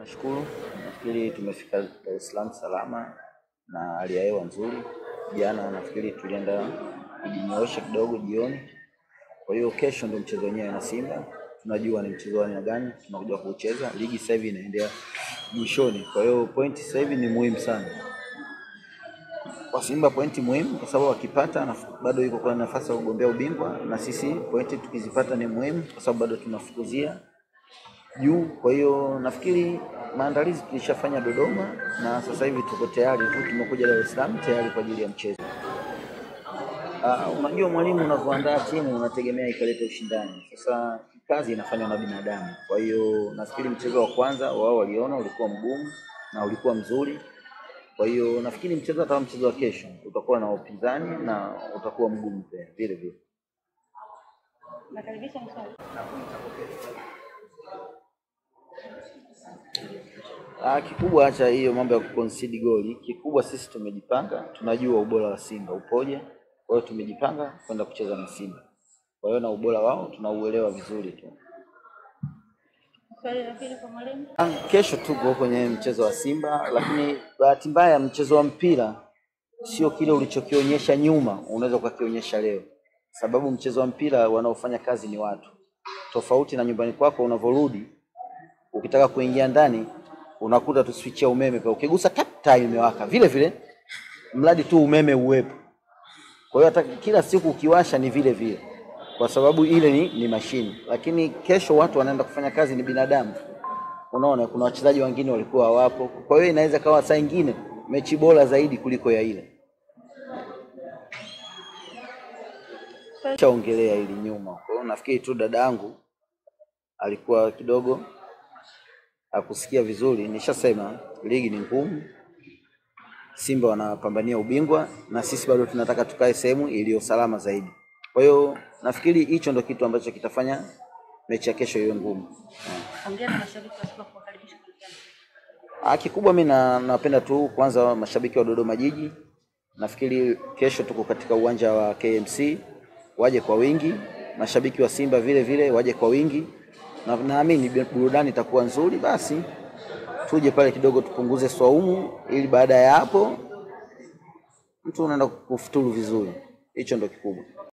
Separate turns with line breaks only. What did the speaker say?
Nashukuru, nafikiri tumefika Dar es Salaam salama na hali ya hewa nzuri. Jana nafikiri tulienda kujinyoosha kidogo jioni. Kwa hiyo kesho ndio mchezo wenyewe na Simba. Tunajua ni mchezo wa aina gani tunakuja kucheza. Ligi sasa hivi inaendelea mwishoni. Kwa hiyo pointi sasa hivi ni muhimu sana. Kwa Simba pointi muhimu kwa sababu wakipata bado yuko kwa nafasi ya kugombea ubingwa, na sisi pointi tukizipata ni muhimu kwa sababu bado tunafukuzia juu. Kwa hiyo nafikiri maandalizi tulishafanya Dodoma na sasa hivi tuko tayari tu, tumekuja Dar es Salaam tayari kwa ajili ya mchezo. Unajua mwalimu unavyoandaa timu unategemea ikalete ushindani. Sasa kazi inafanywa na binadamu. Kwa hiyo nafikiri mchezo wa kwanza wao waliona ulikuwa mgumu na ulikuwa mzuri. Kwa hiyo nafikiri hata mchezo wa kesho utakuwa na upinzani na utakuwa mgumu pia vile vile.
Nakaribisha mswali.
Kikubwa acha hiyo mambo ya kuconcede goli. Kikubwa sisi tumejipanga, tunajua ubora wa Simba upoje. Kwa hiyo tumejipanga kwenda kucheza na Simba. Kwa hiyo na ubora wao tunauelewa vizuri tu.
Swali la pili kwa mwalimu.
Kesho tuko kwenye mchezo wa Simba, lakini bahati mbaya mchezo wa mpira sio kile ulichokionyesha nyuma unaweza kukionyesha leo. Sababu mchezo wa mpira wanaofanya kazi ni watu. Tofauti na nyumbani kwako unavorudi, ukitaka kuingia ndani unakuta tu switch ya umeme pale, ukigusa taa imewaka vile vile, mradi tu umeme uwepo. Kwa hiyo hata kila siku ukiwasha ni vile vile, kwa sababu ile ni mashine. Lakini kesho watu wanaenda kufanya kazi ni binadamu. Unaona kuna wachezaji wengine walikuwa hawapo. Kwa hiyo inaweza kawa saa nyingine mechi bora zaidi kuliko ya ile. Chaongelea ili nyuma. Kwa hiyo nafikiri tu dadangu alikuwa kidogo hakusikia vizuri. Nishasema ligi ni ngumu. Simba wanapambania ubingwa na sisi bado tunataka tukae sehemu iliyo salama zaidi. Kwa hiyo nafikiri hicho ndio kitu ambacho kitafanya mechi ya kesho iwe ngumu.
Ongea na mashabiki wa Simba kuwakaribisha kwa kiasi.
Kikubwa mimi napenda tu kwanza mashabiki wa Dodoma Jiji. Nafikiri kesho tuko katika uwanja wa KMC, waje kwa wingi. Mashabiki wa Simba vile vile waje kwa wingi. Na naamini burudani itakuwa nzuri, basi tuje pale kidogo tupunguze swaumu ili baada ya hapo mtu unaenda kufuturu vizuri. Hicho ndio kikubwa.